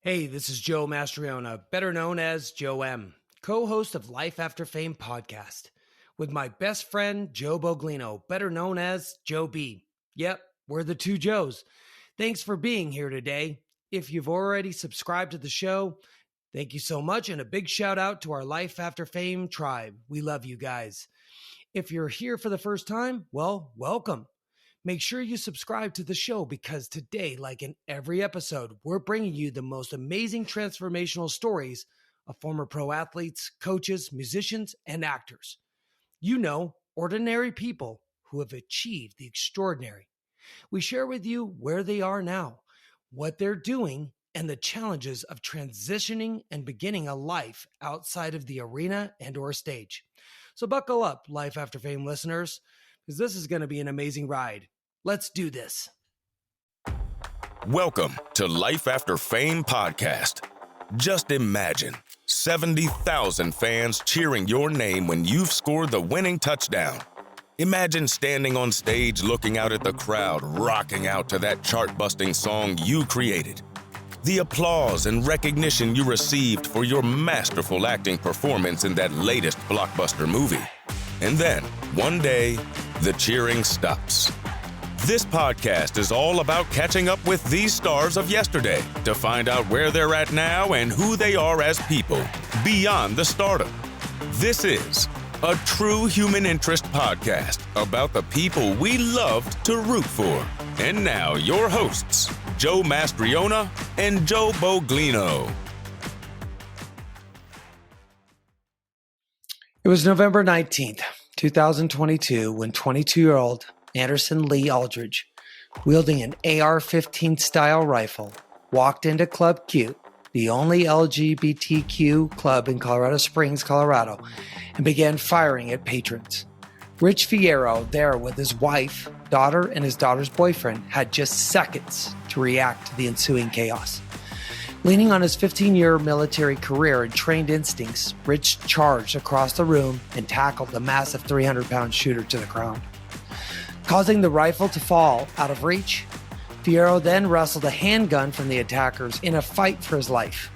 Hey, this is Joe Mastriona, better known as Joe M., co-host of Life After Fame podcast, with my best friend, Joe Boglino, better known as Joe B. Yep, we're the two Joes. Thanks for being here today. If you've already subscribed to the show, thank you so much, and a big shout out to our Life After Fame tribe. We love you guys. If you're here for the first time, well, welcome. Make sure you subscribe to the show because today, like in every episode, we're bringing you the most amazing transformational stories of former pro athletes, coaches, musicians, and actors. You know, ordinary people who have achieved the extraordinary. We share with you where they are now, what they're doing, and the challenges of transitioning and beginning a life outside of the arena and/or stage. So buckle up, Life After Fame listeners, because this is going to be an amazing ride. Let's do this. Welcome to Life After Fame podcast. Just imagine 70,000 fans cheering your name when you've scored the winning touchdown. Imagine standing on stage looking out at the crowd, rocking out to that chart-busting song you created. The applause and recognition you received for your masterful acting performance in that latest blockbuster movie. And then, one day, the cheering stops. This podcast is all about catching up with these stars of yesterday to find out where they're at now and who they are as people, beyond the stardom. This is a true human interest podcast about the people we loved to root for. And now, your hosts, Joe Mastriona and Joe Boglino. It was November 19th, 2022, when 22-year-old Anderson Lee Aldridge, wielding an AR-15 style rifle, walked into Club Q, the only LGBTQ club in Colorado Springs, Colorado, and began firing at patrons. Rich Fierro, there with his wife, daughter, and his daughter's boyfriend, had just seconds to react to the ensuing chaos. Leaning on his 15-year military career and trained instincts, Rich charged across the room and tackled the massive 300-pound shooter to the ground. Causing the rifle to fall out of reach, Fierro then wrestled a handgun from the attackers in a fight for his life.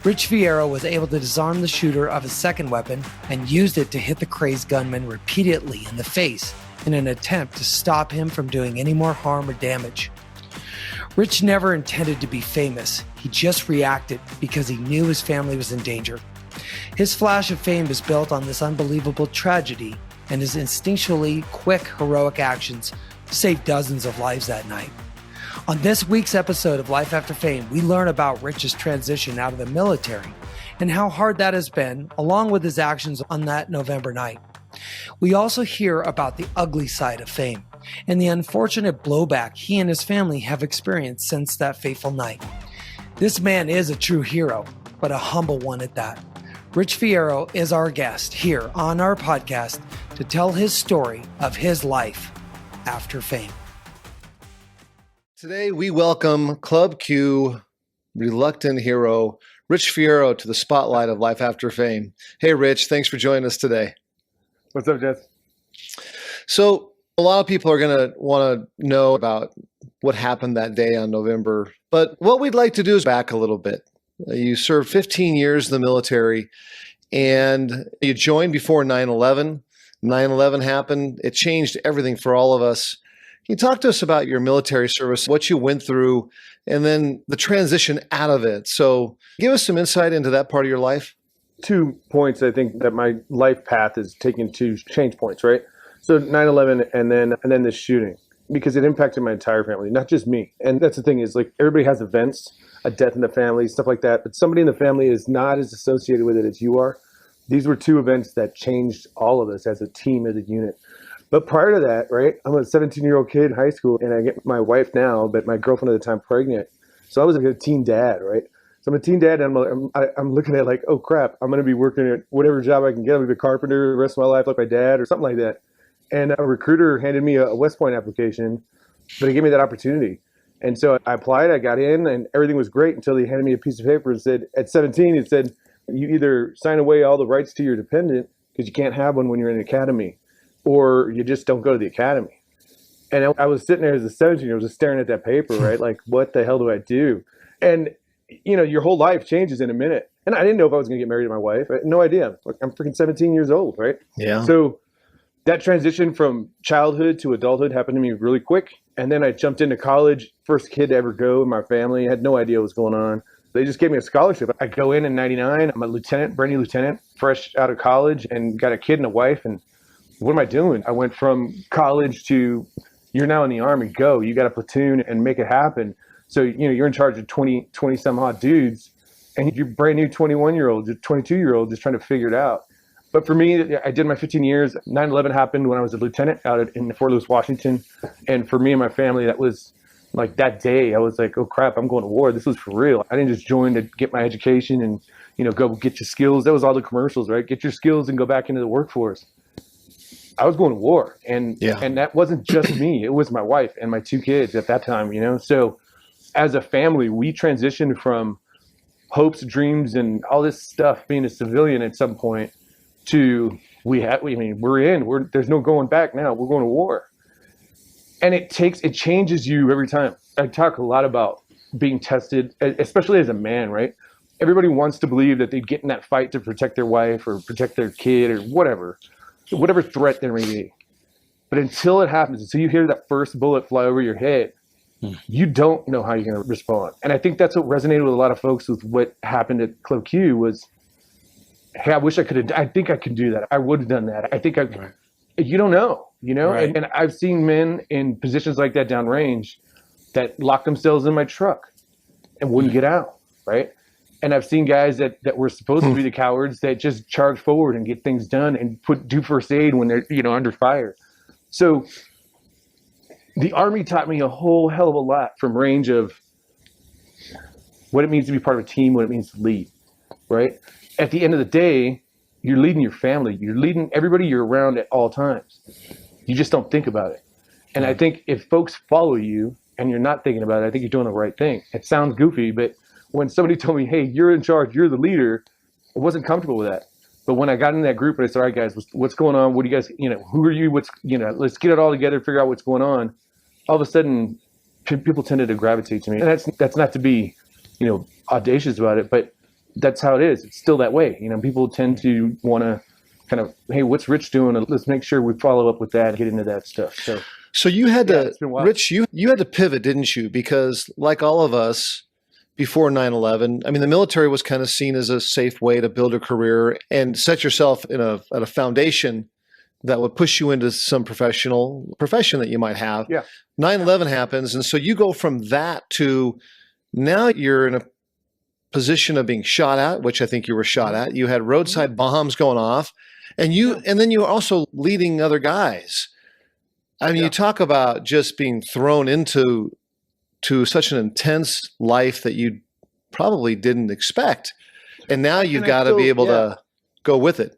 Rich Fierro was able to disarm the shooter of his second weapon and used it to hit the crazed gunman repeatedly in the face in an attempt to stop him from doing any more harm or damage. Rich never intended to be famous. He just reacted because he knew his family was in danger. His flash of fame is built on this unbelievable tragedy, and his instinctually quick, heroic actions saved dozens of lives that night. On this week's episode of Life After Fame, we learn about Rich's transition out of the military and how hard that has been, along with his actions on that November night. We also hear about the ugly side of fame and the unfortunate blowback he and his family have experienced since that fateful night. This man is a true hero, but a humble one at that. Rich Fierro is our guest here on our podcast to tell his story of his life after fame. Today, we welcome Club Q reluctant hero, Rich Fierro, to the spotlight of Life After Fame. Hey, Rich, thanks for joining us today. What's up, Jess? So, a lot of people are going to want to know about what happened that day on November, but what we'd like to do is back a little bit. You served 15 years in the military, and you joined before 9/11. 9/11 happened. It changed everything for all of us. Can you talk to us about your military service, what you went through, and then the transition out of it? So give us some insight into that part of your life. 2 points I think that my life path is taking two change points, right? So 9/11 and then this shooting, because it impacted my entire family, not just me. And that's the thing is, like, everybody has events, a death in the family, stuff like that, but somebody in the family is not as associated with it as you are. These were two events that changed all of us as a team, as a unit. But prior to that, right, I'm a 17-year-old kid in high school, and I get my wife now, but my girlfriend at the time pregnant. So I was like a teen dad, right? So I'm a teen dad, and I'm looking at like, oh crap, I'm going to be working at whatever job I can get. I'm going to be a carpenter the rest of my life like my dad or something like that. And a recruiter handed me a West Point application, but he gave me that opportunity. And so I applied, I got in, and everything was great until he handed me a piece of paper and said, at 17, it said, you either sign away all the rights to your dependent, because you can't have one when you're in an academy, or you just don't go to the academy. And I was sitting there as a 17-year-old just staring at that paper, right? Like, what the hell do I do? And your whole life changes in a minute. And I didn't know if I was going to get married to my wife. I had no idea. I'm freaking 17 years old, right? Yeah. So that transition from childhood to adulthood happened to me really quick. And then I jumped into college, first kid to ever go in my family. I had no idea what was going on. They just gave me a scholarship. I go in 99. I'm a lieutenant, brand new lieutenant, fresh out of college, and got a kid and a wife. And what am I doing? I went from college to, you're now in the Army, go. You got a platoon and make it happen. So, you're in charge of 20 some odd dudes, and you're brand new 21-year-old, 22-year-old just trying to figure it out. But for me, I did my 15 years. 9/11 happened when I was a lieutenant out in Fort Lewis, Washington. And for me and my family, that was like that day. I was like, oh crap, I'm going to war. This was for real. I didn't just join to get my education and, go get your skills. That was all the commercials, right? Get your skills and go back into the workforce. I was going to war. And that wasn't just me. It was my wife and my 2 kids at that time, So as a family, we transitioned from hopes, dreams, and all this stuff, being a civilian at some point, to there's no going back now. We're going to war. And it changes you every time. I talk a lot about being tested, especially as a man, right? Everybody wants to believe that they get in that fight to protect their wife or protect their kid or whatever threat there may be. But until it happens, until you hear that first bullet fly over your head, you don't know how you're going to respond. And I think that's what resonated with a lot of folks with what happened at Club Q was, hey, I wish I could have, I think I could do that. I would have done that. I think you don't know, Right. And I've seen men in positions like that downrange that locked themselves in my truck and wouldn't get out, right? And I've seen guys that were supposed to be the cowards that just charge forward and get things done and do first aid when they're, under fire. So the Army taught me a whole hell of a lot from range of what it means to be part of a team, what it means to lead, right? At the end of the day, you're leading your family. You're leading everybody you're around at all times. You just don't think about it. And I think if folks follow you and you're not thinking about it, I think you're doing the right thing. It sounds goofy, but when somebody told me, hey, you're in charge, you're the leader, I wasn't comfortable with that. But when I got in that group and I said, all right, guys, what's going on? What do you guys, who are you? Let's get it all together, figure out what's going on. All of a sudden, people tended to gravitate to me. And that's not to be, audacious about it, but that's how it is. It's still that way. People tend to want to kind of, hey, what's Rich doing? Let's make sure we follow up with that and get into that stuff. So you had to, Rich, you had to pivot, didn't you? Because like all of us before 9/11, the military was kind of seen as a safe way to build a career and set yourself at a foundation that would push you into some profession that you might have. Yeah. 9/11 happens. And so you go from that to now you're in a position of being shot at, which I think you were shot at. You had roadside bombs going off, and then you were also leading other guys. You talk about just being thrown into such an intense life that you probably didn't expect. And now you've got to be able to go with it.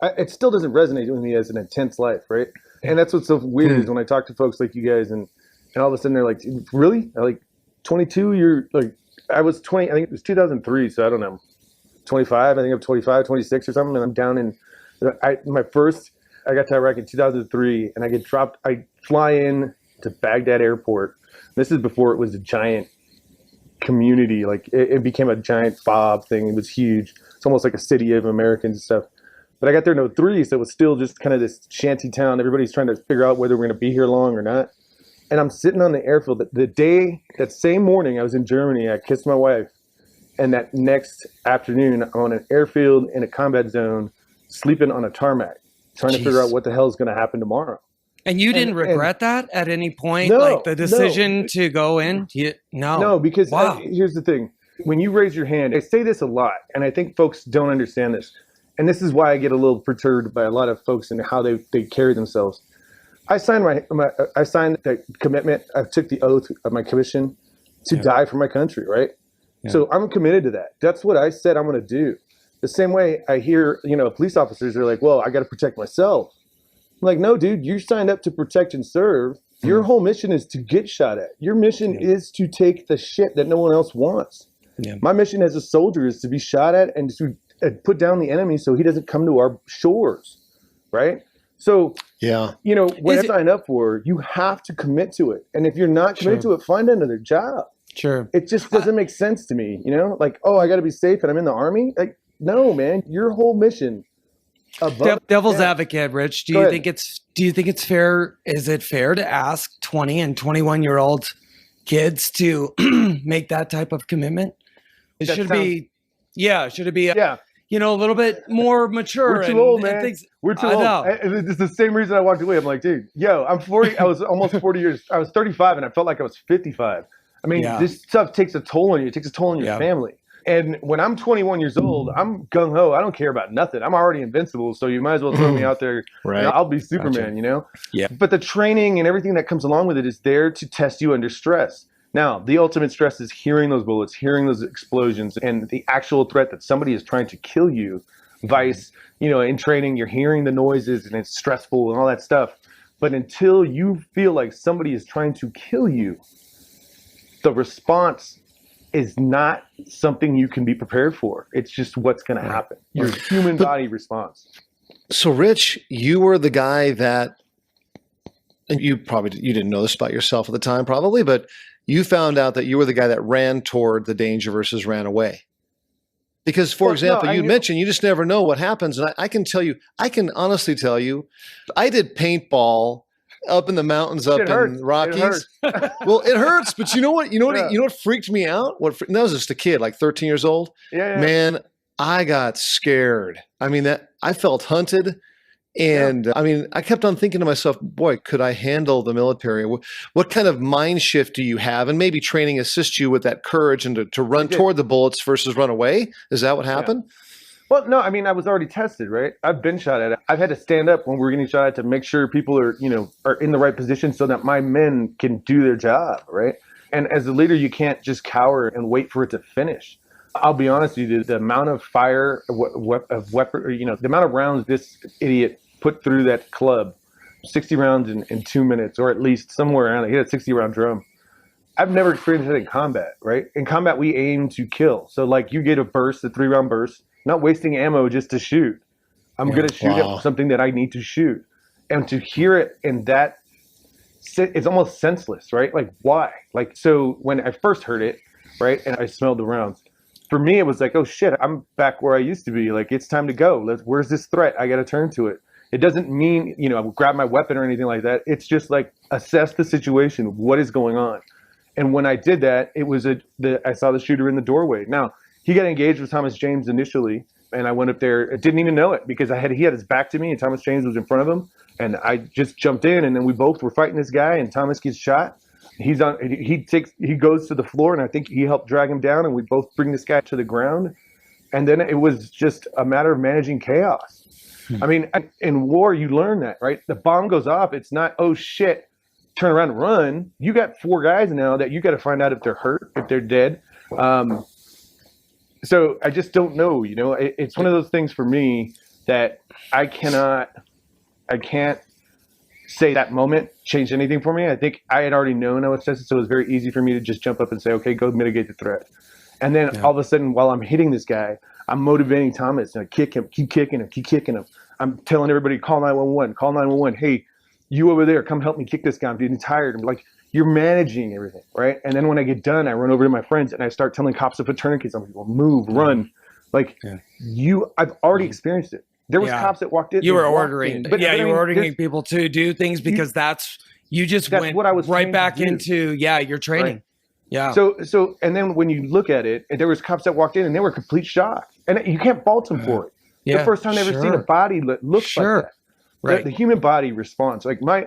It still doesn't resonate with me as an intense life, right? And that's what's so weird is when I talk to folks like you guys and all of a sudden they're like, really? Like 22, you're like, I was 20, I think it was 2003, so I don't know, 25, I think I'm 25, 26 or something, and I'm down in, I got to Iraq in 2003, and I fly in to Baghdad airport. This is before it was a giant community, like it became a giant fob thing, it was huge. It's almost like a city of Americans and stuff. But I got there in 2003, so it was still just kind of this shanty town. Everybody's trying to figure out whether we're going to be here long or not. And I'm sitting on the airfield. That same morning, I was in Germany. I kissed my wife. And that next afternoon, I'm on an airfield in a combat zone, sleeping on a tarmac, trying to figure out what the hell is going to happen tomorrow. And you didn't regret that at any point? Like the decision to go in? No, because here's the thing. When you raise your hand, I say this a lot, and I think folks don't understand this. And this is why I get a little perturbed by a lot of folks and how they carry themselves. I signed that commitment. I took the oath of my commission to die for my country, right? Yeah. So I'm committed to that. That's what I said I'm going to do. The same way I hear, police officers are like, well, I got to protect myself. I'm like, no, dude, you signed up to protect and serve. Your whole mission is to get shot at. Your mission is to take the shit that no one else wants. Yeah. My mission as a soldier is to be shot at and to put down the enemy so he doesn't come to our shores, right? So, what I sign up for, you have to commit to it. And if you're not committed to it, find another job. Sure. It just doesn't make sense to me, you know? Like, oh, I got to be safe and I'm in the Army? Like, no, man, your whole mission above Devil's advocate, Rich, do Go you ahead. think it's fair? Is it fair to ask 20 and 21-year-old kids to make that type of commitment? Should it be a little bit more mature? We're too old, man. Things, We're too I old. know. It's the same reason I walked away. I'm like, dude, I'm 40. I was almost 40 years. I was 35 and I felt like I was 55. I mean, this stuff takes a toll on you. It takes a toll on your family. And when I'm 21 years old, I'm gung-ho. I don't care about nothing. I'm already invincible, so you might as well throw me out there. Right. I'll be Superman, you know? Yeah. But the training and everything that comes along with it is there to test you under stress. Now, the ultimate stress is hearing those bullets, hearing those explosions, and the actual threat that somebody is trying to kill you. Vice, in training, you're hearing the noises and it's stressful and all that stuff. But until you feel like somebody is trying to kill you, the response is not something you can be prepared for. It's just what's going to happen. Your human body response. So, Rich, you were the guy that, and you didn't know this about yourself at the time, probably, but you found out that you were the guy that ran toward the danger versus ran away. Because, for example, you mentioned you just never know what happens. And I can honestly tell you, I did paintball up in the mountains up in Rockies. Well, it hurts, but you know what? You know what freaked me out? That was just a kid, like 13 years old. Yeah. Man, I got scared. I mean, I felt hunted. And I mean, I kept on thinking to myself, boy, could I handle the military? What kind of mind shift do you have? And maybe training assists you with that courage and to run toward the bullets versus run away. Is that what happened? Yeah. Well, no, I mean, I was already tested, right? I've been shot at. I've had to stand up when we're getting shot at to make sure people are in the right position so that my men can do their job, right? And as a leader, you can't just cower and wait for it to finish. I'll be honest with you, the amount of fire of weapon, the amount of rounds this idiot put through that club, 60 rounds in 2 minutes, or at least somewhere around it. He had a 60-round drum. I've never experienced that in combat, right? In combat, we aim to kill. So like you get a 3-round burst, not wasting ammo just to shoot. I'm going to shoot at something that I need to shoot. And to hear it in that, it's almost senseless, right? Like, why? Like, so when I first heard it, right, and I smelled the rounds, for me, it was like, oh shit, I'm back where I used to be. Like, it's time to go. Where's this threat? I got to turn to it. It doesn't mean, grab my weapon or anything like that. It's just like, assess the situation. What is going on? And when I did that, it was I saw the shooter in the doorway. Now, he got engaged with Thomas James initially, and I went up there. I didn't even know it because he had his back to me, and Thomas James was in front of him. And I just jumped in, and then we both were fighting this guy, and Thomas gets shot. He goes to the floor, and I think he helped drag him down, and we both bring this guy to the ground. And then it was just a matter of managing chaos. I mean, in war, you learn that, right? The bomb goes off. It's not, oh shit, turn around and run. You got 4 guys now that you got to find out if they're hurt, if they're dead. So I just don't know, it's one of those things for me that I can't say that moment changed anything for me. I think I had already known I was tested, so it was very easy for me to just jump up and say, okay, go mitigate the threat. And then all of a sudden, while I'm hitting this guy, I'm motivating Thomas and I kick him, keep kicking him. I'm telling everybody, call 911. Hey, you over there, come help me kick this guy. I'm getting tired. I'm like, you're managing everything, right? And then when I get done, I run over to my friends and I start telling cops to put tourniquets on people, move, run. Like I've already experienced it. There was cops that walked in. You were ordering, you were ordering people to do things because you just went what I was right back into your training. Right. Yeah. So, and then when you look at it, there was cops that walked in and they were complete shock, and you can't fault them for it. The first time I ever seen a body that looks like that. Right. The human body responds. Like my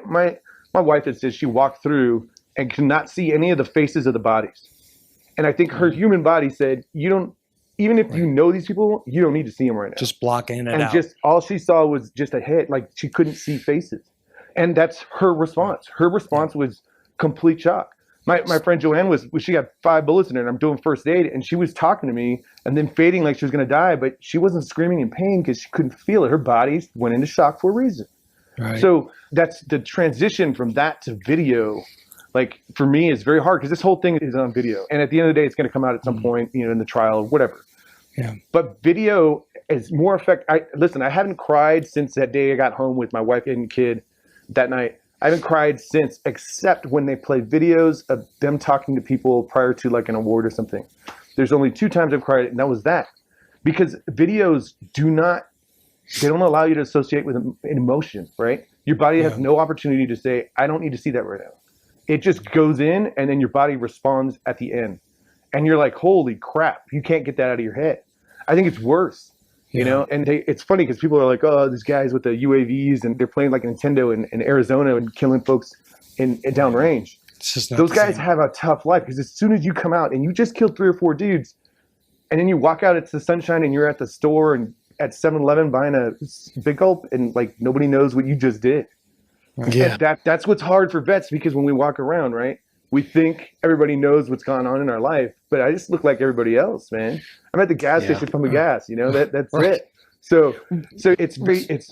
wife had said she walked through and could not see any of the faces of the bodies, and I think her human body said, you don't. Even if you know these people, you don't need to see them right now. Just blocking it out. And just all she saw was just a head, like she couldn't see faces. And that's her response. Her response was complete shock. My friend Joanne she got 5 bullets in her, and I'm doing first aid, and she was talking to me and then fading like she was going to die, but she wasn't screaming in pain because she couldn't feel it. Her body went into shock for a reason. Right. So that's the transition from that to video. Like for me, is very hard because this whole thing is on video, and at the end of the day, it's going to come out at some point, in the trial or whatever. Yeah. But video is more effective. I haven't cried since that day I got home with my wife and kid that night. I haven't cried since, except when they play videos of them talking to people prior to like an award or something. There's only 2 times I've cried, and that was that. Because videos they don't allow you to associate with an emotion, right? Your body has no opportunity to say, I don't need to see that right now. It just goes in, and then your body responds at the end. And you're like, holy crap, you can't get that out of your head. I think it's worse, you know? And it's funny because people are like, oh, these guys with the UAVs, and they're playing like Nintendo in Arizona and killing folks in downrange. Those guys have a tough life, because as soon as you come out and you just killed 3 or 4 dudes, and then you walk out, it's the sunshine, and you're at the store and at 7-Eleven buying a Big Gulp, and like nobody knows what you just did. Yeah. And that's what's hard for vets, because when we walk around, right, we think everybody knows what's going on in our life, but I just look like everybody else, man. I'm at the gas station pumping gas, you know, that's it. So it's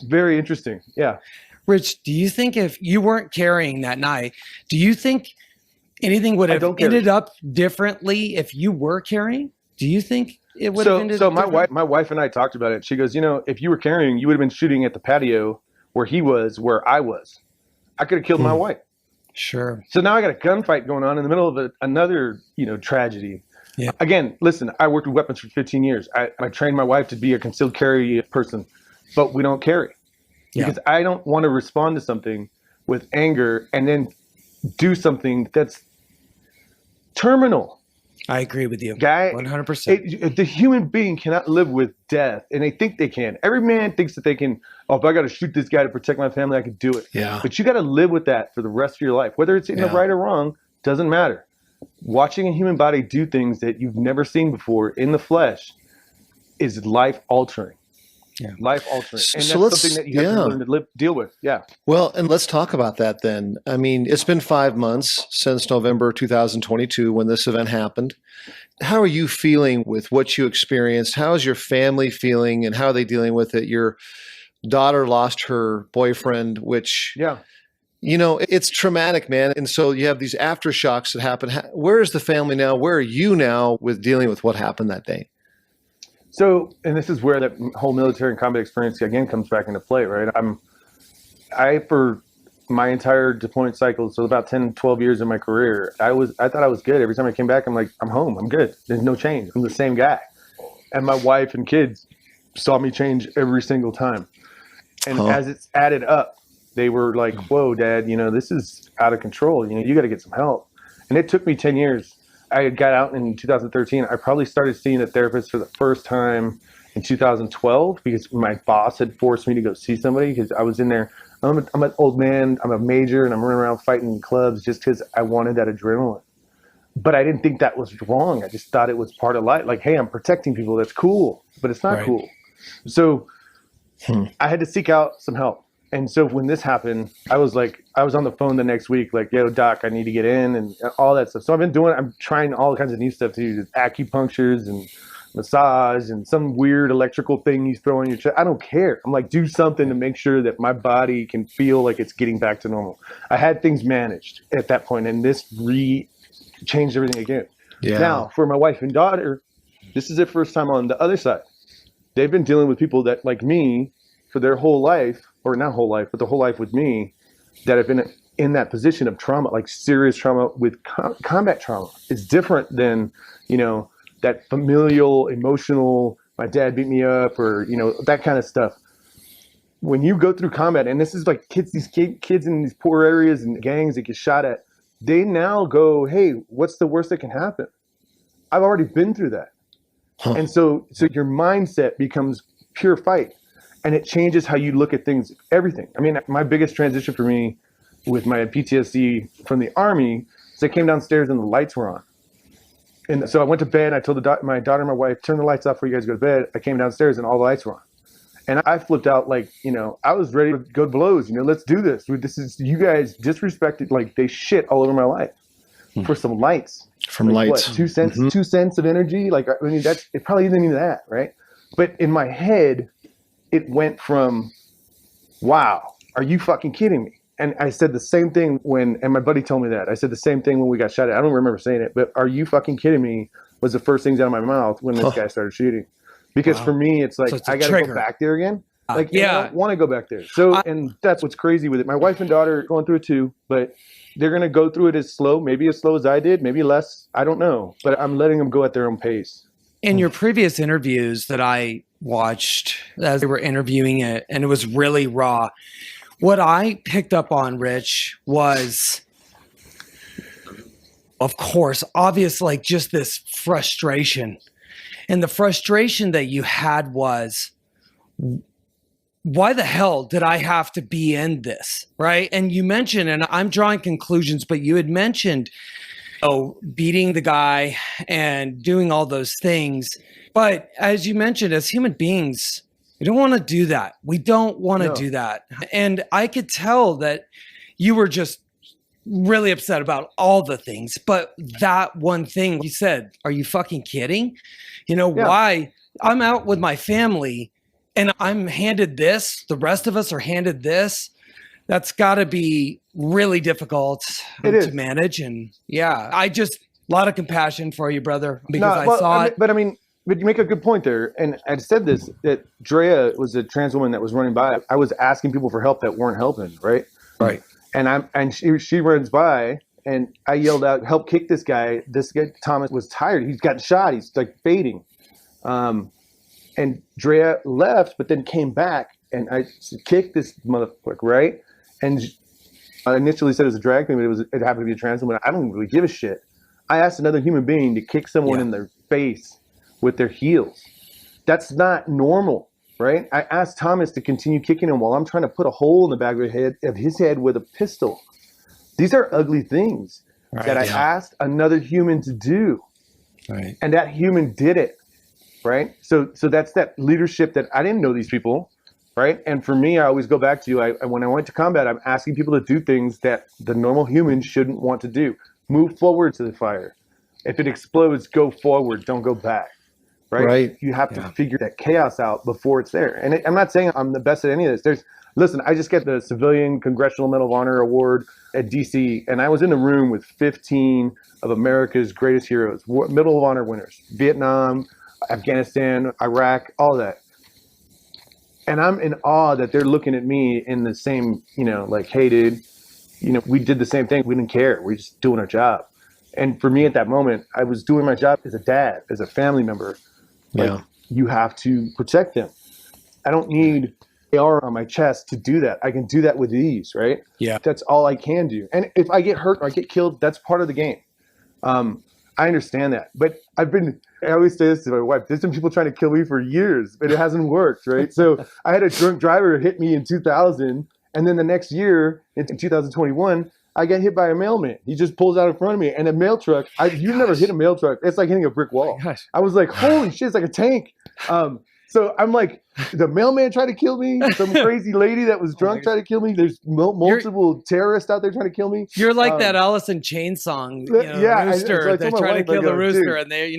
very interesting. Yeah. Rich, do you think if you weren't carrying that night, do you think anything would have ended up differently if you were carrying? Do you think it would have ended up differently? My wife and I talked about it. She goes, you know, if you were carrying, you would have been shooting at the patio where he was, where I was. I could have killed my wife. Sure. So now I got a gunfight going on in the middle of another, you know, tragedy. Yeah. Again, listen, I worked with weapons for 15 years. I trained my wife to be a concealed carry person, but we don't carry. Because I don't want to respond to something with anger and then do something that's terminal. I agree with you. Guy, 100%. The human being cannot live with death, and they think they can. Every man thinks that they can, oh, if I got to shoot this guy to protect my family, I can do it. Yeah. But you got to live with that for the rest of your life. Whether it's in the right or wrong, doesn't matter. Watching a human body do things that you've never seen before in the flesh is life-altering. Yeah. Life-altering. And so that's something that you have to learn to deal with. Yeah. Well, and let's talk about that then. I mean, it's been 5 months since November 2022 when this event happened. How are you feeling with what you experienced? How is your family feeling, and how are they dealing with it? Your daughter lost her boyfriend, which, you know, it's traumatic, man. And so you have these aftershocks that happen. Where is the family now? Where are you now with dealing with what happened that day? So, and this is where that whole military and combat experience again comes back into play, right? For my entire deployment cycle, so about 10, 12 years in my career, I thought I was good. Every time I came back, I'm like, I'm home, I'm good. There's no change. I'm the same guy. And my wife and kids saw me change every single time. And as it's added up, they were like, whoa, Dad, you know, this is out of control. You know, you got to get some help. And it took me 10 years. I got out in 2013. I probably started seeing a therapist for the first time in 2012 because my boss had forced me to go see somebody, because I was in there. I'm an old man. I'm a major, and I'm running around fighting in clubs just because I wanted that adrenaline. But I didn't think that was wrong. I just thought it was part of life. Like, hey, I'm protecting people. That's cool. But it's not cool. So I had to seek out some help. And so when this happened, I was on the phone the next week, like, yo, doc, I need to get in, and all that stuff. So I'm trying all kinds of new stuff too, acupunctures and massage and some weird electrical thing you throw on your chest. I don't care. I'm like, do something to make sure that my body can feel like it's getting back to normal. I had things managed at that point, and this changed everything again. Yeah. Now, for my wife and daughter, this is their first time on the other side. They've been dealing with people that, like me, for their whole life, or not whole life, but the whole life with me, that have been in that position of trauma, like serious trauma with combat trauma. It's different than, you know, that familial, emotional, my dad beat me up, or, you know, that kind of stuff. When you go through combat, and this is like these kids in these poor areas and gangs that get shot at, they now go, hey, what's the worst that can happen? I've already been through that. And so your mindset becomes pure fight. And it changes how you look at things, everything. I mean, my biggest transition for me with my PTSD from the Army is I came downstairs and the lights were on. And so I went to bed. I told my daughter and my wife, turn the lights off before you guys go to bed. I came downstairs and all the lights were on. And I flipped out, like, you know, I was ready to go to blows. You know, let's do this. This is, you guys disrespected, like, they shit all over my life for some lights. From like, lights. What, 2 cents, 2 cents of energy? Like, I mean, it probably isn't even that, right? But in my head, it went from, wow, are you fucking kidding me? And I said the same thing and my buddy told me that. I said the same thing when we got shot at. I don't remember saying it, but are you fucking kidding me was the first things out of my mouth when this guy started shooting. Because for me, it's like, I got to go back there again. Like, and I don't want to go back there. So, and that's what's crazy with it. My wife and daughter are going through it too, but they're going to go through it maybe as slow as I did, maybe less. I don't know, but I'm letting them go at their own pace. In your previous interviews that I watched as they were interviewing it, and it was really raw, what I picked up on, Rich, was, of course, obvious, like just this frustration. And the frustration that you had was, why the hell did I have to be in this, right? And you mentioned, and I'm drawing conclusions, but you had mentioned, beating the guy and doing all those things. But as you mentioned, as human beings, we don't want to do that. We don't want to do that. And I could tell that you were just really upset about all the things. But that one thing you said, are you fucking kidding? Why? I'm out with my family and I'm handed this, the rest of us are handed this. That's got to be really difficult to manage. And a lot of compassion for you, brother, because I saw it. But you make a good point there. And I said this, that Drea was a trans woman that was running by. I was asking people for help that weren't helping, right? Right. And she runs by and I yelled out, help kick this guy. This guy, Thomas, was tired. He's got shot. He's like fading. And Drea left, but then came back and I kicked this motherfucker, right? And I initially said it was a drag thing, but it happened to be a trans woman. I don't really give a shit. I asked another human being to kick someone in their face with their heels. That's not normal, right? I asked Thomas to continue kicking him while I'm trying to put a hole in the back of his head with a pistol. These are ugly things that I asked another human to do. Right. And that human did it, right? So that's that leadership that I didn't know these people. Right. And for me, I always go back to when I went to combat, I'm asking people to do things that the normal human shouldn't want to do. Move forward to the fire. If it explodes, go forward. Don't go back. Right. You have to figure that chaos out before it's there. And I'm not saying I'm the best at any of this. Listen, I just get the Civilian Congressional Medal of Honor Award at DC. And I was in the room with 15 of America's greatest heroes, Medal of Honor winners, Vietnam, Afghanistan, Iraq, all that. And I'm in awe that they're looking at me in the same, like, hey, dude, we did the same thing. We didn't care. We're just doing our job. And for me at that moment, I was doing my job as a dad, as a family member. Like, you have to protect them. I don't need AR on my chest to do that. I can do that with ease, right? Yeah. That's all I can do. And if I get hurt or I get killed, that's part of the game. I understand that. But I always say this to my wife, there's been people trying to kill me for years, but it hasn't worked, right? So I had a drunk driver hit me in 2000, and then the next year, in 2021, I got hit by a mailman. He just pulls out in front of me, and a mail truck, you've never hit a mail truck. It's like hitting a brick wall. I was like, holy shit, it's like a tank. So I'm like, the mailman tried to kill me. Some crazy lady that was drunk tried to kill me. There's multiple terrorists out there trying to kill me. You're like that Alice in Chains song, rooster. They're trying to kill the rooster, and they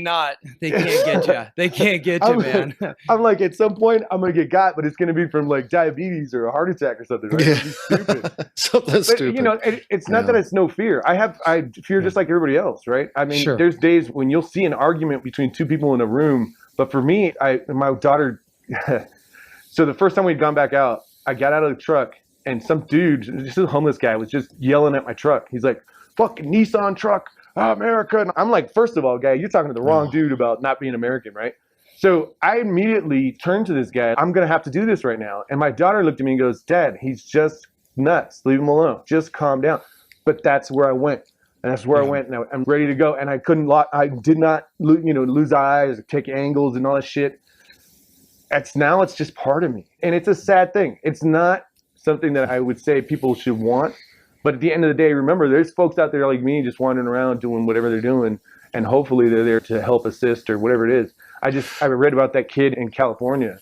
can't get you. They can't get you, man. I'm like, at some point, I'm going to get got, but it's going to be from like diabetes or a heart attack or something, right? Yeah. Stupid. Something stupid. It's not that it's no fear. I fear just like everybody else, right? I mean, there's days when you'll see an argument between two people in a room. But for me, my daughter, so the first time we'd gone back out, I got out of the truck and some dude, just a homeless guy, was just yelling at my truck. He's like, fucking Nissan truck, America. And I'm like, first of all, guy, you're talking to the wrong dude about not being American, right? So I immediately turned to this guy. I'm going to have to do this right now. And my daughter looked at me and goes, Dad, he's just nuts. Leave him alone. Just calm down. But that's where I went. And that's where I went, and I'm ready to go. And I did not, lose eyes, or take angles, and all that shit. It's just part of me, and it's a sad thing. It's not something that I would say people should want, but at the end of the day, remember, there's folks out there like me just wandering around doing whatever they're doing, and hopefully they're there to help assist or whatever it is. I read about that kid in California.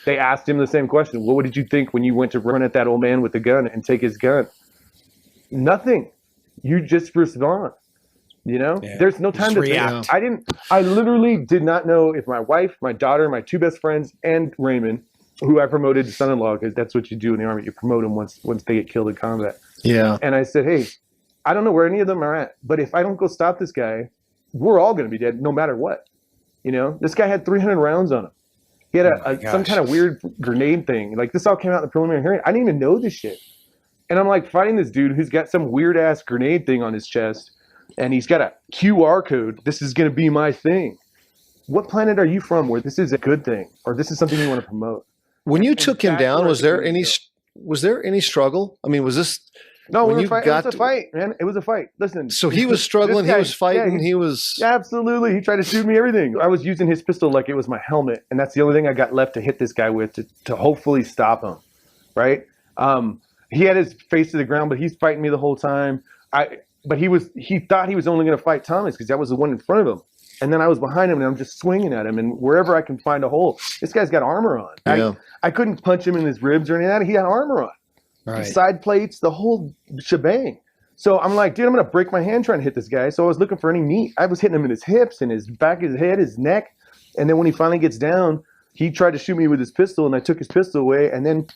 They asked him the same question: what did you think when you went to run at that old man with the gun and take his gun? Nothing. You just respond, there's no time to react. I literally did not know if my wife, my daughter, my two best friends, and Raymond, who I promoted to son-in-law, because that's what you do in the Army. You promote them once they get killed in combat. Yeah. And I said, hey, I don't know where any of them are at, but if I don't go stop this guy, we're all going to be dead no matter what. This guy had 300 rounds on him. He had Oh some kind of weird grenade thing. Like, this all came out in the preliminary hearing. I didn't even know this shit. And I'm like fighting this dude who's got some weird ass grenade thing on his chest, and he's got a QR code. This is going to be my thing. What planet are you from where this is a good thing, or this is something you want to promote? When you took him down, was there any struggle? I mean, was this? No, it was a fight, man. It was a fight. Listen. So he was struggling. He was fighting. He was. Absolutely. He tried to shoot me, everything. I was using his pistol like it was my helmet. And that's the only thing I got left to hit this guy with to hopefully stop him. Right. He had his face to the ground, but he's fighting me the whole time. But he thought he was only going to fight Thomas because that was the one in front of him. And then I was behind him and I'm just swinging at him. And wherever I can find a hole, this guy's got armor on. Yeah. I couldn't punch him in his ribs or anything like that. He had armor on. Right. Side plates, the whole shebang. So I'm like, dude, I'm going to break my hand trying to hit this guy. So I was looking for any meat. I was hitting him in his hips and his back of his head, his neck. And then when he finally gets down, he tried to shoot me with his pistol and I took his pistol away and then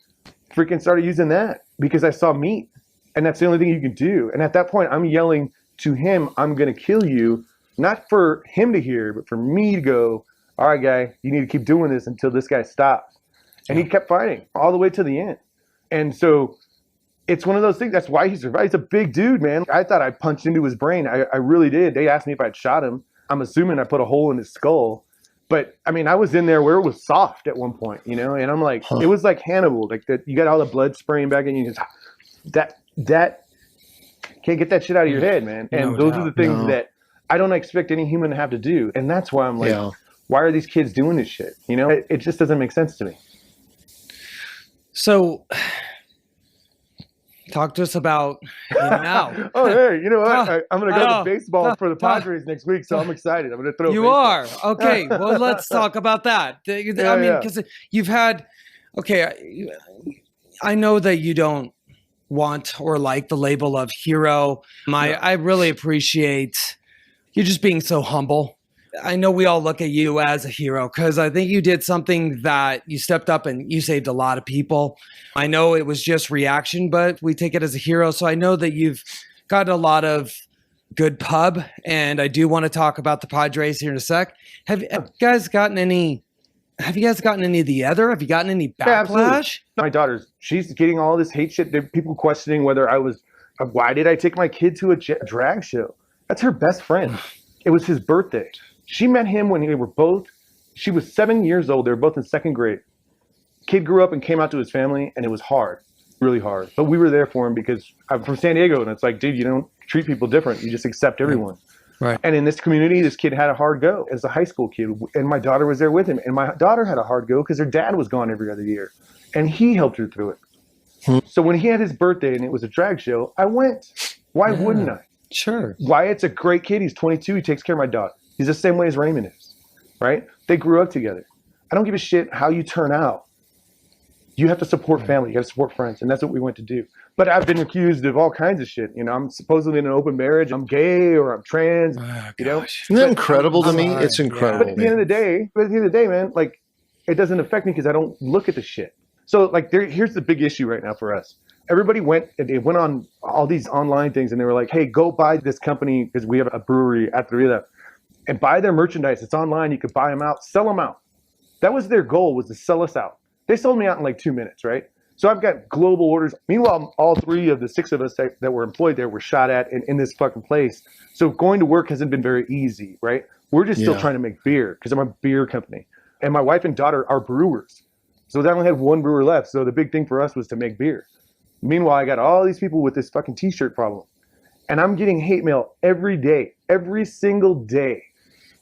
freaking started using that because I saw meat. And that's the only thing you can do. And at that point, I'm yelling to him, I'm going to kill you. Not for him to hear, but for me to go, all right, guy, you need to keep doing this until this guy stops. And he kept fighting all the way to the end. And so it's one of those things. That's why he survived. He's a big dude, man. I thought I punched into his brain. I really did. They asked me if I'd shot him. I'm assuming I put a hole in his skull. But, I mean, I was in there where it was soft at one point, you know? And I'm like, It was like Hannibal. Like, that. You got all the blood spraying back in you. That can't get that shit out of your head, man. And those are the things that I don't expect any human to have to do. And that's why I'm like, why are these kids doing this shit? You know, it just doesn't make sense to me. So talk to us about now. Oh, hey, you know what? I'm going to go to baseball for the Padres next week, so I'm excited. I'm going to throw You baseball. are? Okay, well, let's talk about that. I mean, because you've had, I know that you don't want or like the label of hero. I really appreciate you just being so humble. I know we all look at you as a hero because I think you did something that you stepped up and you saved a lot of people. I know it was just reaction, but we take it as a hero. So I know that you've gotten a lot of good pub, and I do want to talk about the Padres here in a sec. Have you guys gotten any of the other? Have you gotten any backlash? My daughter, she's getting all this hate shit. There are people questioning why did I take my kid to a drag show? That's her best friend. It was his birthday. She met him when she was 7 years old. They were both in second grade. Kid grew up and came out to his family, and it was hard, really hard. But we were there for him because I'm from San Diego, and it's like, dude, you don't treat people different. You just accept everyone. Right. And in this community, this kid had a hard go as a high school kid, and my daughter was there with him. And my daughter had a hard go because her dad was gone every other year, and he helped her through it. So when he had his birthday and it was a drag show, I went. Why wouldn't I? Sure. Wyatt's a great kid. He's 22. He takes care of my daughter. He's the same way as Raymond is, right? They grew up together. I don't give a shit how you turn out. You have to support family. You got to support friends. And that's what we went to do. But I've been accused of all kinds of shit. You know, I'm supposedly in an open marriage. I'm gay or I'm trans. You know, isn't that incredible to me? It's incredible. But at the end of the day, man, like, it doesn't affect me because I don't look at the shit. So, like, here's the big issue right now for us. Everybody went on all these online things, and they were like, hey, go buy this company because we have a brewery at Thrilla, and buy their merchandise. It's online. You could buy them out, sell them out. That was their goal, was to sell us out. They sold me out in like 2 minutes, right? So I've got global orders. Meanwhile, all 3 of the 6 of us that were employed there were shot at in this fucking place. So going to work hasn't been very easy, right? We're just still trying to make beer because I'm a beer company. And my wife and daughter are brewers. So they only had 1 brewer left. So the big thing for us was to make beer. Meanwhile, I got all these people with this fucking t-shirt problem. And I'm getting hate mail every day, every single day.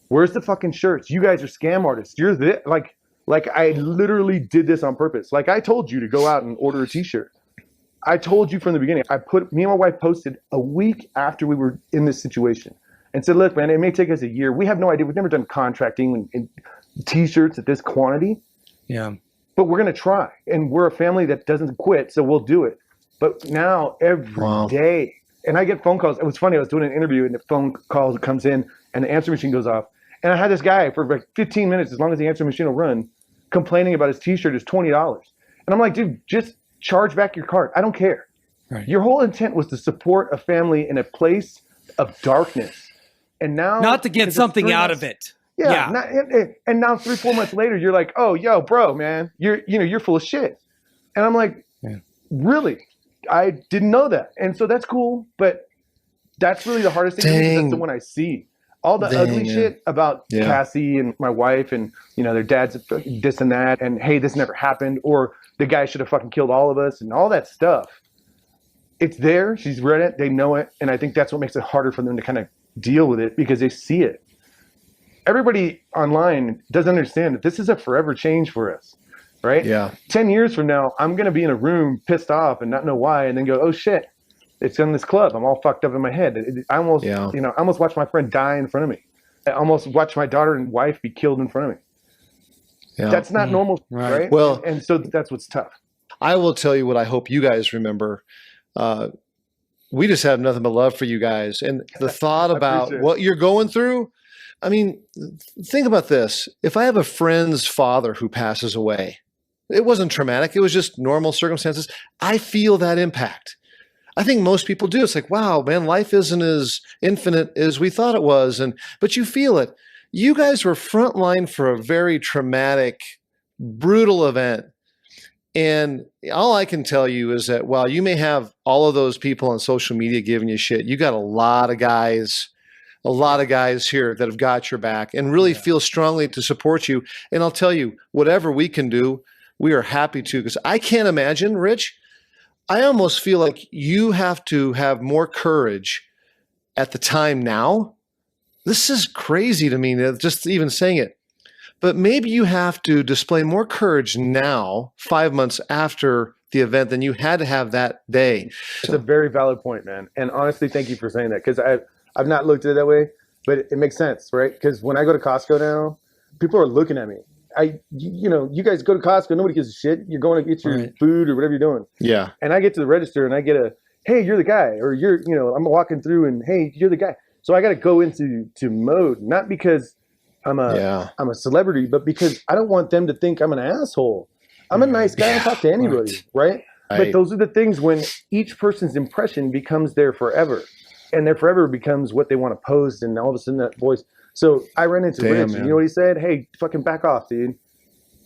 Where's the fucking shirts? You guys are scam artists. You're like I literally did this on purpose. Like I told you to go out and order a t-shirt. I told you from the beginning. Me and my wife posted a week after we were in this situation and said, look, man, it may take us a year. We have no idea. We've never done contracting in t-shirts at this quantity. Yeah. But we're going to try. And we're a family that doesn't quit, so we'll do it. But now every day, and I get phone calls. It was funny. I was doing an interview and the phone call comes in and the answer machine goes off. And I had this guy for like 15 minutes, as long as the answer machine will run, complaining about his t-shirt is $20. And I'm like, dude, just charge back your card. I don't care. Right. Your whole intent was to support a family in a place of darkness. And now, not to get something out of it. Yeah. And now 3-4 months later, you're like, oh, yo, bro, man, you're full of shit. And I'm like, really? I didn't know that. And so that's cool. But that's really the hardest thing to me, because that's the one I see. All the ugly shit about Cassie and my wife and, their dad's this and that. And, hey, this never happened. Or the guy should have fucking killed all of us and all that stuff. It's there. She's read it. They know it. And I think that's what makes it harder for them to kind of deal with it, because they see it. Everybody online doesn't understand that this is a forever change for us, right? Yeah. 10 years from now, I'm going to be in a room pissed off and not know why, and then go, oh shit, it's in this club. I'm all fucked up in my head. I almost watched my friend die in front of me. I almost watched my daughter and wife be killed in front of me. Yeah. That's not normal, right? Well, and so that's what's tough. I will tell you what I hope you guys remember. We just have nothing but love for you guys. And the thought about what you're going through, I mean, think about this. If I have a friend's father who passes away, it wasn't traumatic. It was just normal circumstances. I feel that impact. I think most people do. It's like, wow, man, life isn't as infinite as we thought it was. But you feel it. You guys were frontline for a very traumatic, brutal event. And all I can tell you is that while you may have all of those people on social media giving you shit, you got a lot of guys here that have got your back and really feel strongly to support you. And I'll tell you, whatever we can do, we are happy to, because I can't imagine, Rich, I almost feel like you have to have more courage at the time now. This is crazy to me, just even saying it. But maybe you have to display more courage now, 5 months after the event, than you had to have that day. It's a very valid point, man. And honestly, thank you for saying that, because I've not looked at it that way, but it makes sense, right? Because when I go to Costco now, people are looking at me. You guys go to Costco, nobody gives a shit. You're going to get your food or whatever you're doing. Yeah. And I get to the register and I get hey, you're the guy, or I'm walking through and hey, you're the guy. So I got to go into mode, not because I'm a celebrity, but because I don't want them to think I'm an asshole. I'm a nice guy. I talk to anybody, right? But those are the things when each person's impression becomes their forever. And their forever becomes what they want to post, and all of a sudden that voice. So I ran into Rich, and you know what he said? Hey, fucking back off, dude.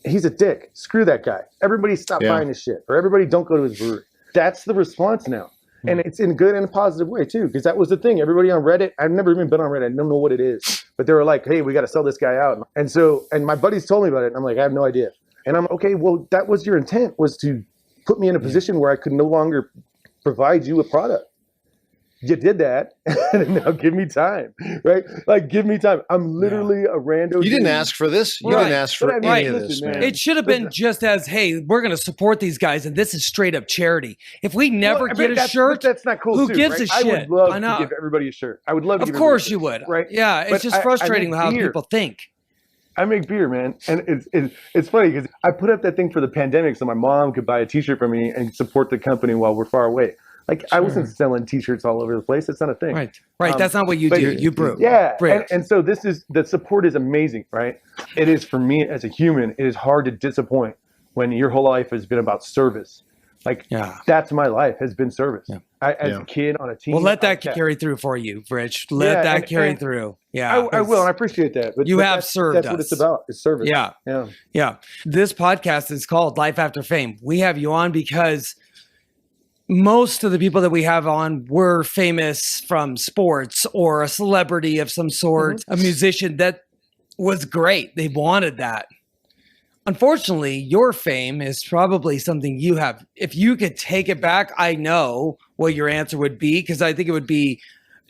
He's a dick. Screw that guy. Everybody stop buying his shit, or everybody don't go to his brewery. That's the response now. And it's in a good and a positive way too, because that was the thing. Everybody on Reddit, I've never even been on Reddit. I don't know what it is, but they were like, hey, we got to sell this guy out. And my buddies told me about it, and I'm like, I have no idea. And I'm okay, well, that was your intent, was to put me in a position where I could no longer provide you a product. You did that, and now give me time, right? Like, give me time. I'm literally a rando. You didn't ask for this. You didn't ask for any of this, man. It should have been just as, hey, we're going to support these guys, and this is straight up charity. If we never get a shirt, that's not cool. Who gives a shit? I would love to give everybody a shirt. I would love to. Of course you would, right? Yeah, it's just frustrating how people think. I make beer, man, and it's funny because I put up that thing for the pandemic so my mom could buy a T-shirt for me and support the company while we're far away. Like, I wasn't selling T-shirts all over the place. That's not a thing. Right. That's not what you do. You brew. Yeah. And so the support is amazing, right? It is, for me as a human, it is hard to disappoint when your whole life has been about service. Like, that's my life, has been service. Yeah. As a kid on a team. Well, let that carry through for you, Rich. Let that carry through. Yeah. I will, and I appreciate that. But you have served us. That's what it's about, is service. Yeah. This podcast is called Life After Fame. We have you on because most of the people that we have on were famous from sports or a celebrity of some sort, a musician that was great. They wanted that. Unfortunately, your fame is probably something you have. If you could take it back, I know what your answer would be, because I think it would be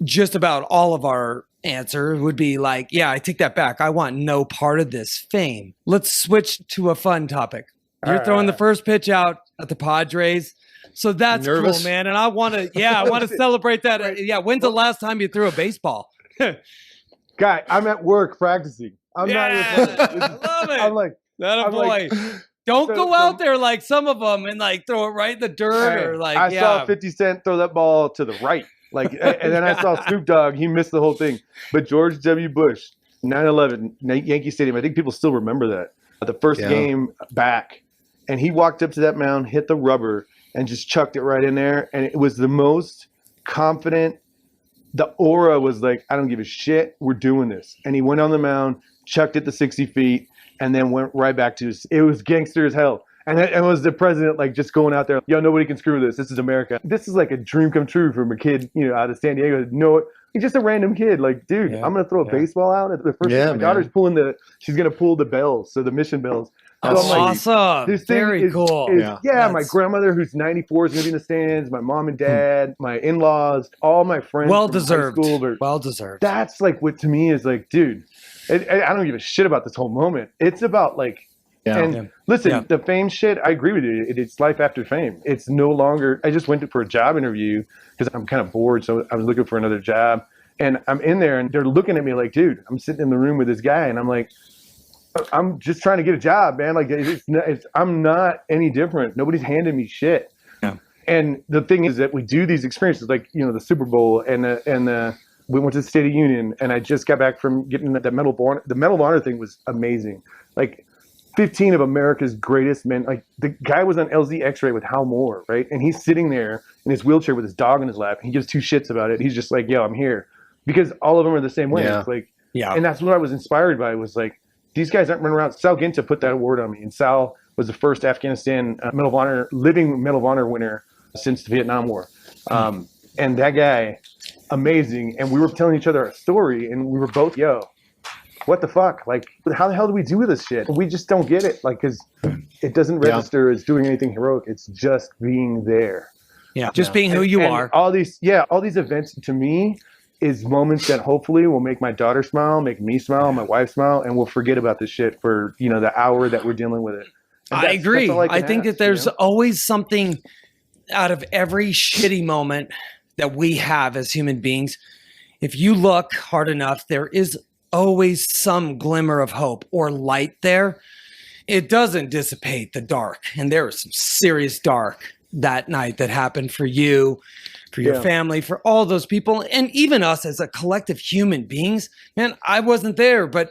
just about all of our answer would be like, yeah, I take that back. I want no part of this fame. Let's switch to a fun topic. You're throwing the first pitch out at the Padres. So that's cool, man. And I want to celebrate that. Right. Yeah. When's the last time you threw a baseball? Guy, I'm at work practicing. I'm not even playing. I love it. I'm like, boy. Don't go out there like some of them and like throw it right in the dirt or like, I saw 50 Cent throw that ball to the right. Like, and then I saw Snoop Dogg. He missed the whole thing. But George W. Bush, 9/11, Yankee Stadium. I think people still remember that. The first game back. And he walked up to that mound, hit the rubber, and just chucked it right in there. And it was the most confident. The aura was like, I don't give a shit. We're doing this. And he went on the mound, chucked it to 60 feet, and then went right back to it was gangster as hell. And it was the president like just going out there, yo, nobody can screw this. This is America. This is like a dream come true from a kid, out of San Diego. No, he's just a random kid. Like, dude, I'm gonna throw a baseball out at the first. My daughter's she's gonna pull the bells, so the mission bells. That's so awesome. This thing Very cool. My grandmother who's 94 is gonna be in the stands. My mom and dad, my in-laws, all my friends. Well deserved. Well deserved. That's like what to me is like, dude. I don't give a shit about this whole moment. It's about like. Listen, the fame shit, I agree with you. It's life after fame. It's no longer, I just went for a job interview because I'm kind of bored. So I was looking for another job and I'm in there and they're looking at me like, dude, I'm sitting in the room with this guy. And I'm like, I'm just trying to get a job, man. Like I'm not any different. Nobody's handing me shit. Yeah. And the thing is that we do these experiences like, the Super Bowl and we went to the State of Union and I just got back from getting the Medal of Honor. The Medal of Honor thing was amazing. Like, 15 of America's greatest men. Like the guy was on LZ X-ray with Hal Moore, right? And he's sitting there in his wheelchair with his dog in his lap. And he gives two shits about it. He's just like, yo, I'm here. Because all of them are the same way. It's like, and that's what I was inspired by was like, these guys aren't running around. Sal Ginta put that award on me. And Sal was the first Afghanistan living Medal of Honor winner since the Vietnam War. And that guy, amazing. And we were telling each other a story and we were both, what the fuck? Like, how the hell do we do this shit? We just don't get it. Like, because it doesn't register as doing anything heroic. It's just being there. Yeah, just being who you are. All these events to me is moments that hopefully will make my daughter smile, make me smile, my wife smile, and we'll forget about this shit for, the hour that we're dealing with it. I agree. I think that there's always something out of every shitty moment that we have as human beings. If you look hard enough, there is always some glimmer of hope or light there. It doesn't dissipate the dark. And there was some serious dark that night that happened for you, for your family, for all those people, and even us as a collective human beings. Man, I wasn't there, but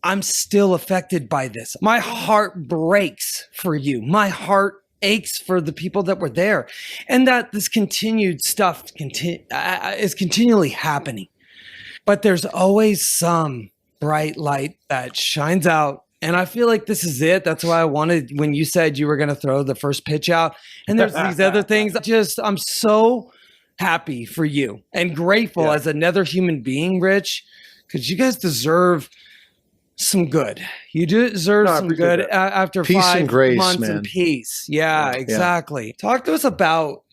I'm still affected by this. My heart breaks for you. My heart aches for the people that were there. And that this continued stuff is continually happening. But there's always some bright light that shines out. And I feel like this is it. That's why I wanted, when you said you were going to throw the first pitch out, and there's these other things, I'm so happy for you and grateful as another human being, Rich, because you guys deserve some good. You deserve some good after peace 5 and grace, months man. in peace. Yeah, exactly. Talk to us about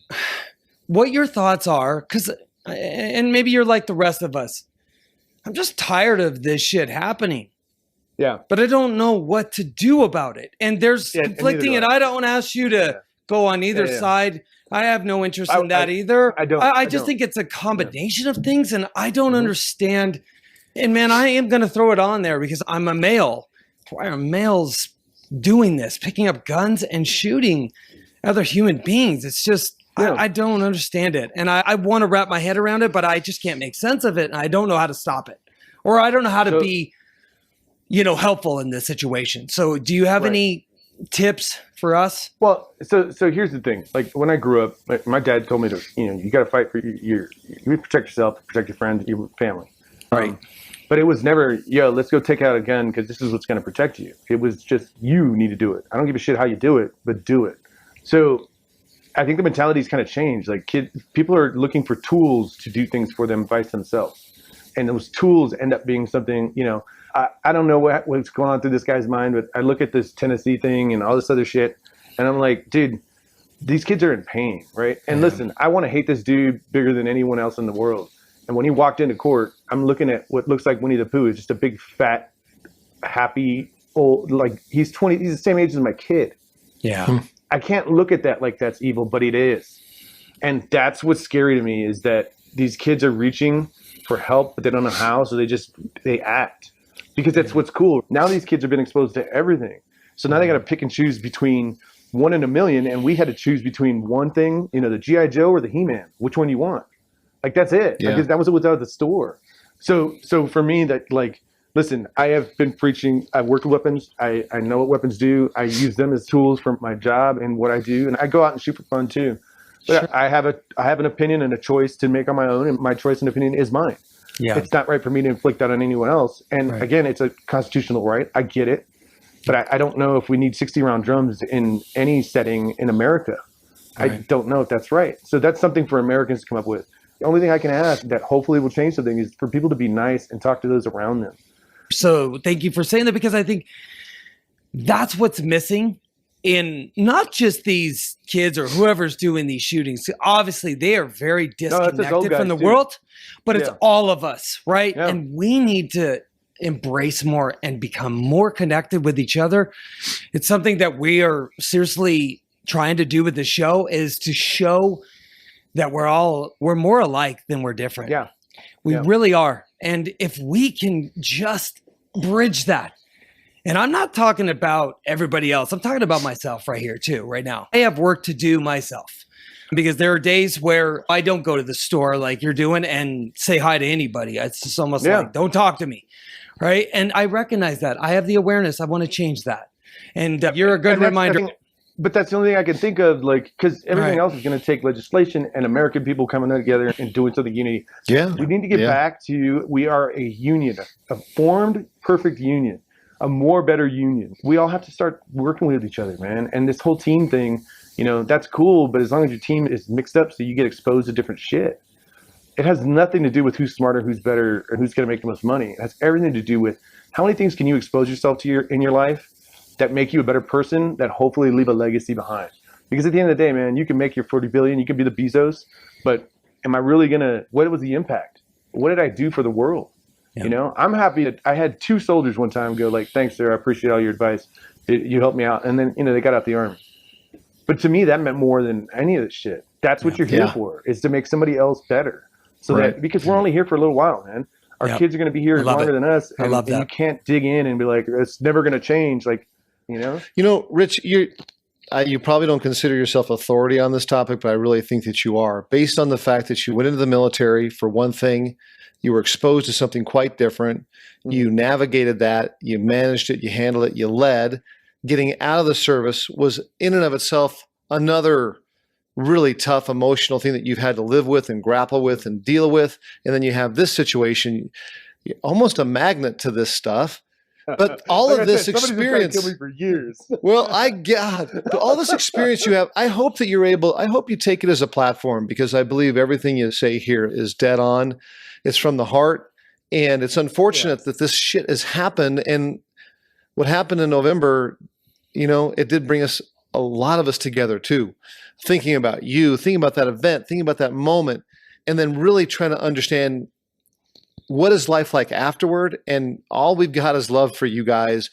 what your thoughts are, and maybe you're like the rest of us. I'm just tired of this shit happening. Yeah. But I don't know what to do about it. And there's conflicting, and I don't ask you to go on either side. I have no interest in that either. I just think it's a combination of things, and I don't understand. And man, I am going to throw it on there because I'm a male. Why are males doing this, picking up guns and shooting other human beings? It's just, I don't understand it. And I want to wrap my head around it, but I just can't make sense of it. And I don't know how to stop it. Or I don't know how to be, helpful in this situation. So do you have any tips for us? Well, so here's the thing. Like when I grew up, my dad told me to, you got to fight for you protect yourself, protect your friends, your family. Right. But it was never, let's go take out a gun because this is what's going to protect you. It was just, you need to do it. I don't give a shit how you do it, but do it. So I think the mentality's kind of changed. Like people are looking for tools to do things for them by themselves. And those tools end up being something, I don't know what's going on through this guy's mind, but I look at this Tennessee thing and all this other shit. And I'm like, dude, these kids are in pain, right? And listen, I want to hate this dude bigger than anyone else in the world. And when he walked into court, I'm looking at what looks like Winnie the Pooh. It's just a big, fat, happy, old, like he's 20, he's the same age as my kid. Yeah. I can't look at that like that's evil, but it is. And that's what's scary to me is that these kids are reaching for help, but they don't know how. So they act because that's what's cool. Now these kids have been exposed to everything. So now they got to pick and choose between 1 in a million. And we had to choose between one thing, the G.I. Joe or the He-Man, which one you want. Like, that's it. Yeah. Like, that was what's out of the store. So for me, that, like, listen, I have been preaching. I've worked with weapons. I know what weapons do. I use them as tools for my job and what I do. And I go out and shoot for fun, too. But sure. I have an opinion and a choice to make on my own. And my choice and opinion is mine. Yeah. It's not right for me to inflict that on anyone else. And again, it's a constitutional right. I get it. But I don't know if we need 60-round drums in any setting in America. Right. I don't know if that's right. So that's something for Americans to come up with. The only thing I can ask that hopefully will change something is for people to be nice and talk to those around them. So thank you for saying that, because I think that's what's missing in not just these kids or whoever's doing these shootings. Obviously, they are very disconnected from the world, but it's all of us, right? Yeah. And we need to embrace more and become more connected with each other. It's something that we are seriously trying to do with the show, is to show that we're more alike than we're different. Yeah. We really are. And if we can just bridge that, and I'm not talking about everybody else, I'm talking about myself right here too, right now. I have work to do myself, because there are days where I don't go to the store like you're doing and say hi to anybody. It's just almost like, don't talk to me. Right. And I recognize that. I have the awareness. I want to change that. And you're a good reminder. But that's the only thing I can think of, like, because everything else is going to take legislation and American people coming together and doing something unity. Yeah. We need to get back to, we are a union, a formed, perfect union, a more better union. We all have to start working with each other, man. And this whole team thing, you know, that's cool. But as long as your team is mixed up so you get exposed to different shit, it has nothing to do with who's smarter, who's better, or who's going to make the most money. It has everything to do with how many things can you expose yourself to in your life that make you a better person, that hopefully leave a legacy behind. Because at the end of the day, man, you can make your 40 billion, you can be the Bezos, but am I really what was the impact? What did I do for the world? Yeah. You know, I'm happy that I had 2 soldiers one time go like, thanks, sir, I appreciate all your advice. You helped me out. And then, you know, they got out the army. But to me, that meant more than any of this shit. That's what you're here for, is to make somebody else better. So that, because we're only here for a little while, man. Our kids are going to be here longer than us. And, and you can't dig in and be like, it's never going to change. Like, you know, Rich, you probably don't consider yourself authority on this topic, but I really think that you are, based on the fact that you went into the military for one thing. You were exposed to something quite different. Mm-hmm. You navigated that. You managed it. You handled it. You led. Getting out of the service was in and of itself another really tough emotional thing that you've had to live with and grapple with and deal with. And then you have this situation, you're almost a magnet to this stuff. But all of this experience, kill me for years. Well, all this experience you have, I hope you take it as a platform, because I believe everything you say here is dead on. It's from the heart. And it's unfortunate that this shit has happened. And what happened in November, you know, it did bring a lot of us together too. Thinking about you, thinking about that event, thinking about that moment, and then really trying to understand what is life like afterward. And all we've got is love for you guys.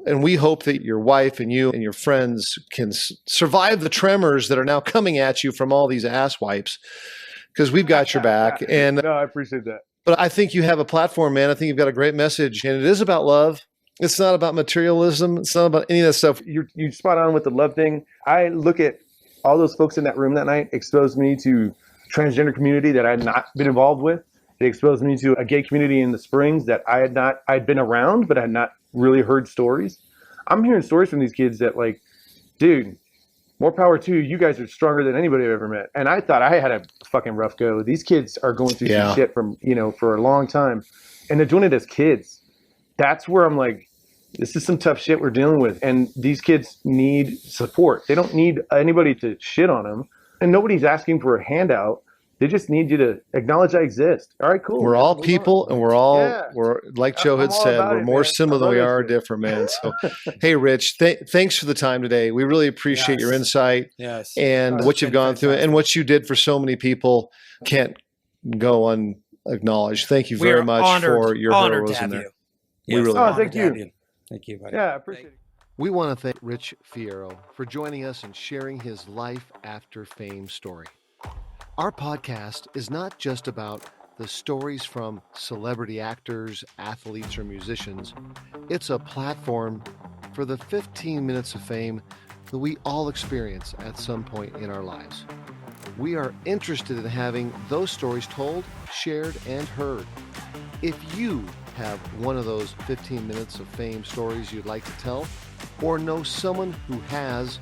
And we hope that your wife and you and your friends can survive the tremors that are now coming at you from all these ass wipes, because we've got your back. And no, I appreciate that. But I think you have a platform, man. I think you've got a great message, and it is about love. It's not about materialism. It's not about any of that stuff. You're spot on with the love thing. I look at all those folks in that room that night exposed me to transgender community that I had not been involved with. It exposed me to a gay community in the Springs that I'd been around, but I had not really heard stories. I'm hearing stories from these kids that, like, dude, more power to you. You guys are stronger than anybody I've ever met. And I thought I had a fucking rough go. These kids are going through some shit from, you know, for a long time. And they're doing it as kids. That's where I'm like, this is some tough shit we're dealing with. And these kids need support. They don't need anybody to shit on them. And nobody's asking for a handout. They just need you to acknowledge I exist. All right, cool. We're all people, and we're like Joe had said, we're more similar than we are different, man. So, hey, Rich, thanks for the time today. We really appreciate your insight and what you've gone through and what you did for so many people. Can't go unacknowledged. Thank you very much for your heroism there. Yes. We really thank you. Thank you, buddy. Yeah, I appreciate it. We want to thank Rich Fierro for joining us and sharing his life after fame story. Our podcast is not just about the stories from celebrity actors, athletes, or musicians. It's a platform for the 15 minutes of fame that we all experience at some point in our lives. We are interested in having those stories told, shared, and heard. If you have one of those 15 minutes of fame stories you'd like to tell, or know someone who has,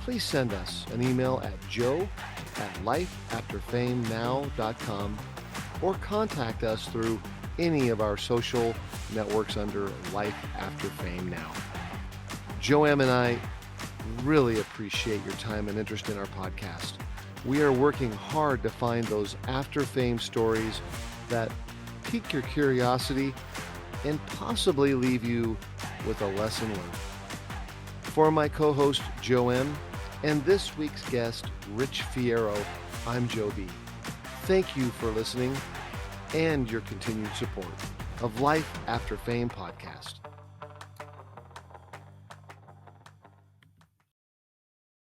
please send us an email at joe@lifeafterfamenow.com or contact us through any of our social networks under Life After Fame now. Joanne and I really appreciate your time and interest in our podcast. We are working hard to find those after fame stories that pique your curiosity and possibly leave you with a lesson learned. For my co-host Joanne and this week's guest Rich Fierro, I'm Joe B. Thank you for listening and your continued support of Life After Fame podcast.